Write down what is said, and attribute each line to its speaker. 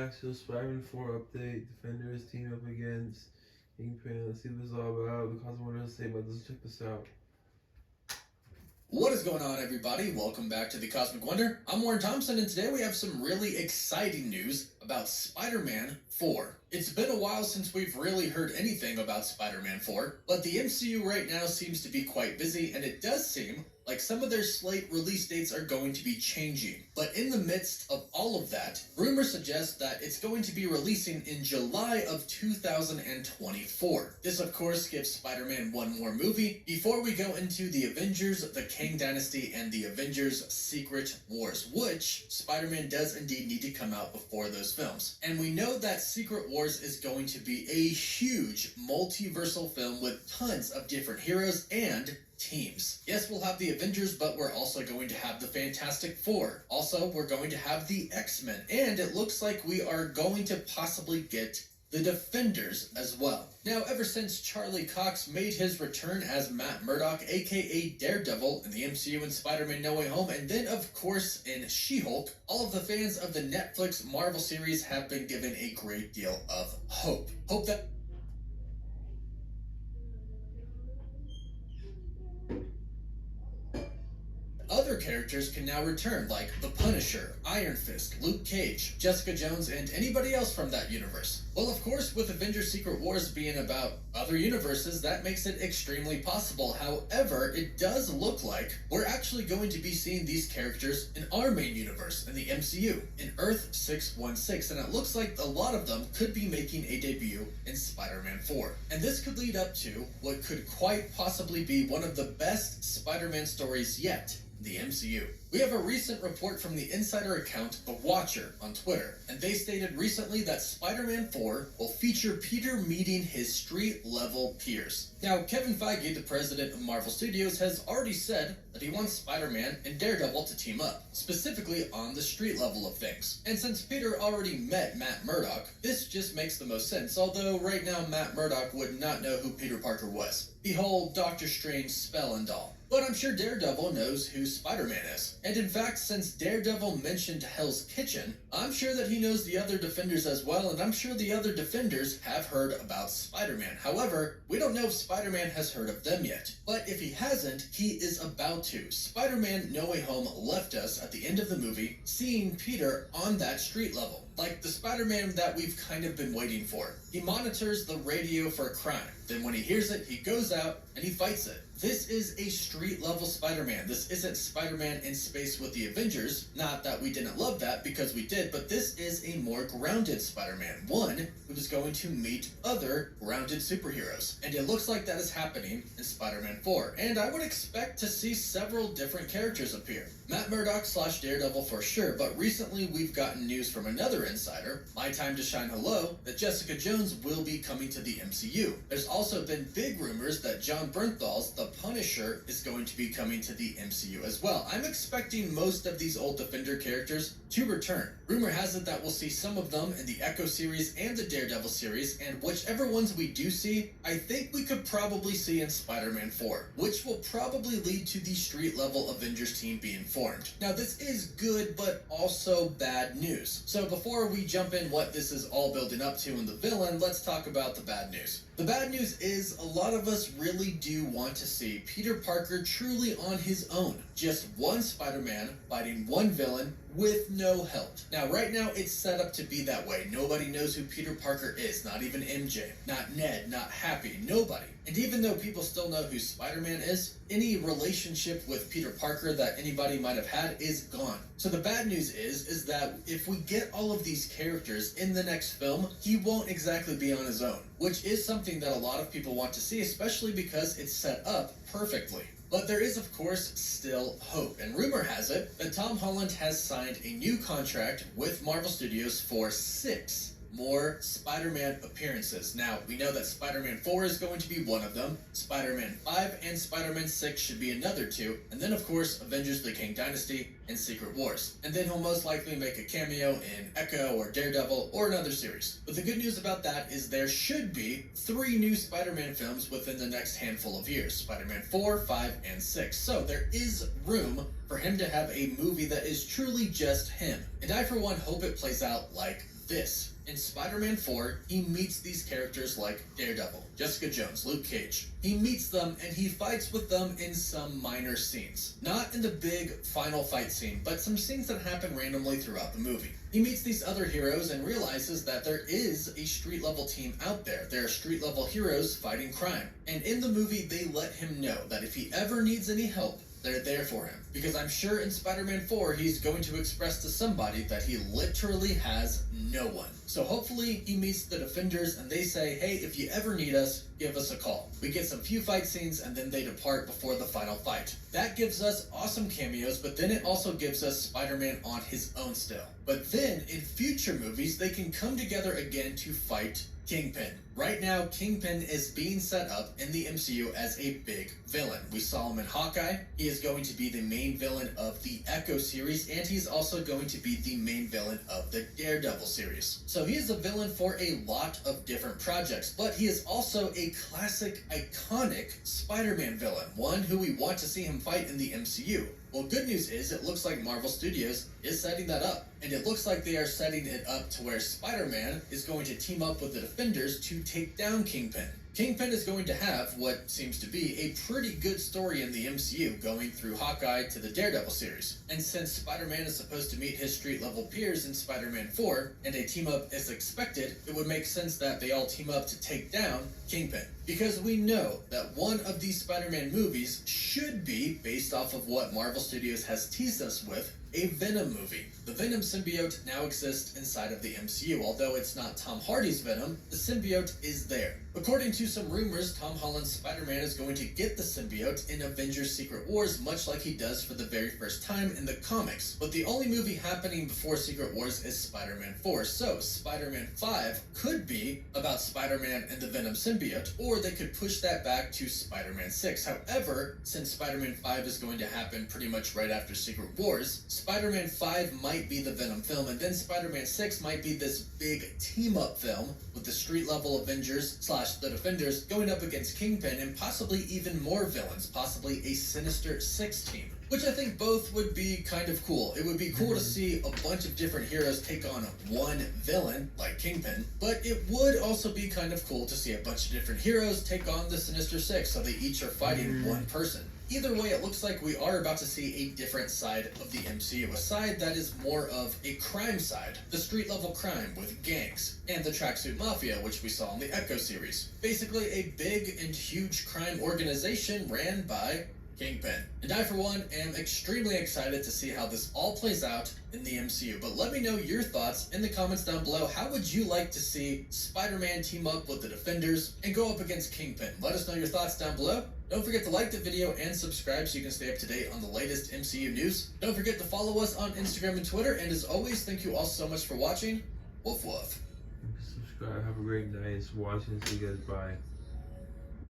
Speaker 1: back to the Spider-Man 4 update. Defenders team up against Kingpin. Let's see what this is all about. Because I wanted to say about this, check this out.
Speaker 2: What is going on, everybody? Welcome back to the Cosmic Wonder. I'm Warren Thompson, and today we have some really exciting news about Spider-Man 4. It's been a while since we've really heard anything about Spider-Man 4, but the MCU right now seems to be quite busy, and it does seem like some of their slate release dates are going to be changing. But in the midst of all of that, rumors suggest that it's going to be releasing in July of 2024. This, of course, gives Spider-Man one more movie before we go into the Avengers, the Kang Dynasty, and the Avengers Secret Wars, which Spider-Man does indeed need to come out before those films. And we know that Secret Wars is going to be a huge multiversal film with tons of different heroes and teams. Yes, we'll have the Avengers, but we're also going to have the Fantastic Four. Also, we're going to have the X-Men, and it looks like we are going to possibly get the Defenders as well. Now, ever since Charlie Cox made his return as Matt Murdock, aka Daredevil, in the MCU in Spider-Man No Way Home, and then, of course, in She-Hulk, all of the fans of the Netflix Marvel series have been given a great deal of hope. Hope that other characters can now return, like the Punisher, Iron Fist, Luke Cage, Jessica Jones, and anybody else from that universe. Well, of course, with Avengers Secret Wars being about other universes, that makes it extremely possible. However, it does look like we're actually going to be seeing these characters in our main universe, in the MCU, in Earth 616, and it looks like a lot of them could be making a debut in Spider-Man 4. And this could lead up to what could quite possibly be one of the best Spider-Man stories yet, the MCU. We have a recent report from the insider account The Watcher on Twitter, and they stated recently that Spider-Man 4 will feature Peter meeting his street-level peers. Now, Kevin Feige, the president of Marvel Studios, has already said that he wants Spider-Man and Daredevil to team up, specifically on the street level of things. And since Peter already met Matt Murdock, this just makes the most sense, although right now Matt Murdock would not know who Peter Parker was. The whole Doctor Strange spell and all. But I'm sure Daredevil knows who Spider-Man is. And in fact, since Daredevil mentioned Hell's Kitchen, I'm sure that he knows the other Defenders as well, and I'm sure the other Defenders have heard about Spider-Man. However, we don't know if Spider-Man has heard of them yet. But if he hasn't, he is about to. Spider-Man No Way Home left us at the end of the movie seeing Peter on that street level. Like the Spider-Man that we've kind of been waiting for. He monitors the radio for a crime. Then when he hears it, he goes out and he fights it. This is a street-level Spider-Man. This isn't Spider-Man in space with the Avengers. Not that we didn't love that, because we did, but this is a more grounded Spider-Man. One who is going to meet other grounded superheroes. And it looks like that is happening in Spider-Man 4. And I would expect to see several different characters appear. Matt Murdock / Daredevil for sure, but recently we've gotten news from another insider, My Time to Shine Hello, that Jessica Jones will be coming to the MCU. There's also been big rumors that John Bernthal's The Punisher is going to be coming to the MCU as well. I'm expecting most of these old Defender characters to return. Rumor has it that we'll see some of them in the Echo series and the Daredevil series, and whichever ones we do see, I think we could probably see in Spider-Man 4, which will probably lead to the street-level Avengers team being formed. Now, this is good, but also bad news. So before we jump in what this is all building up to in the villain, let's talk about the bad news. The bad news is a lot of us really do want to see Peter Parker truly on his own. Just one Spider-Man fighting one villain with no help. Now, right now, it's set up to be that way. Nobody knows who Peter Parker is, not even MJ, not Ned, not Happy, nobody. And even though people still know who Spider-Man is, any relationship with Peter Parker that anybody might have had is gone. So the bad news is that if we get all of these characters in the next film, he won't exactly be on his own, which is something that a lot of people want to see, especially because it's set up perfectly. But there is, of course, still hope, and rumor has it that Tom Holland has signed a new contract with Marvel Studios for 6 more Spider-Man appearances. Now, we know that Spider-Man 4 is going to be one of them, Spider-Man 5 and Spider-Man 6 should be another 2, and then of course Avengers the Kang Dynasty and Secret Wars. And then he'll most likely make a cameo in Echo or Daredevil or another series. But the good news about that is there should be 3 new Spider-Man films within the next handful of years, Spider-Man 4, 5, and 6. So there is room for him to have a movie that is truly just him. And I for one hope it plays out like this. In Spider-Man 4, he meets these characters like Daredevil, Jessica Jones, Luke Cage. He meets them and he fights with them in some minor scenes. Not in the big final fight scene, but some scenes that happen randomly throughout the movie. He meets these other heroes and realizes that there is a street level team out there. There are street level heroes fighting crime. And in the movie, they let him know that if he ever needs any help, they're there for him. Because I'm sure in Spider-Man 4, he's going to express to somebody that he literally has no one. So hopefully he meets the Defenders and they say, hey, if you ever need us, give us a call. We get some few fight scenes and then they depart before the final fight. That gives us awesome cameos, but then it also gives us Spider-Man on his own still. But then in future movies, they can come together again to fight Kingpin. Right now, Kingpin is being set up in the MCU as a big villain. We saw him in Hawkeye. He is going to be the main villain of the Echo series, and he's also going to be the main villain of the Daredevil series. So he is a villain for a lot of different projects, but he is also a classic, iconic Spider-Man villain, one who we want to see him fight in the MCU. Well, good news is it looks like Marvel Studios is setting that up. And it looks like they are setting it up to where Spider-Man is going to team up with the Defenders to take down Kingpin. Kingpin is going to have what seems to be a pretty good story in the MCU, going through Hawkeye to the Daredevil series. And since Spider-Man is supposed to meet his street-level peers in Spider-Man 4, and a team-up is expected, it would make sense that they all team up to take down Kingpin. Because we know that one of these Spider-Man movies should be based off of what Marvel Studios has teased us with, a Venom movie. The Venom symbiote now exists inside of the MCU. Although it's not Tom Hardy's Venom, the symbiote is there. According to some rumors, Tom Holland's Spider-Man is going to get the symbiote in Avengers Secret Wars, much like he does for the very first time in the comics. But the only movie happening before Secret Wars is Spider-Man 4, so Spider-Man 5 could be about Spider-Man and the Venom symbiote, or they could push that back to Spider-Man 6. However, since Spider-Man 5 is going to happen pretty much right after Secret Wars, Spider-Man 5 might be the Venom film, and then Spider-Man 6 might be this big team-up film with the street-level Avengers / the Defenders going up against Kingpin and possibly even more villains, possibly a Sinister Six team. Which I think both would be kind of cool. It would be cool to see a bunch of different heroes take on one villain, like Kingpin, but it would also be kind of cool to see a bunch of different heroes take on the Sinister Six, so they each are fighting one person. Either way, it looks like we are about to see a different side of the MCU, a side that is more of a crime side, the street-level crime with gangs, and the Tracksuit Mafia, which we saw in the Echo series. Basically, a big and huge crime organization ran by Kingpin. And I, for one, am extremely excited to see how this all plays out in the MCU. But let me know your thoughts in the comments down below. How would you like to see Spider-Man team up with the Defenders and go up against Kingpin? Let us know your thoughts down below. Don't forget to like the video and subscribe so you can stay up to date on the latest MCU news. Don't forget to follow us on Instagram and Twitter. And as always, thank you all so much for watching. Woof woof.
Speaker 1: Subscribe. Have a great night. It's watching. See you guys. Bye.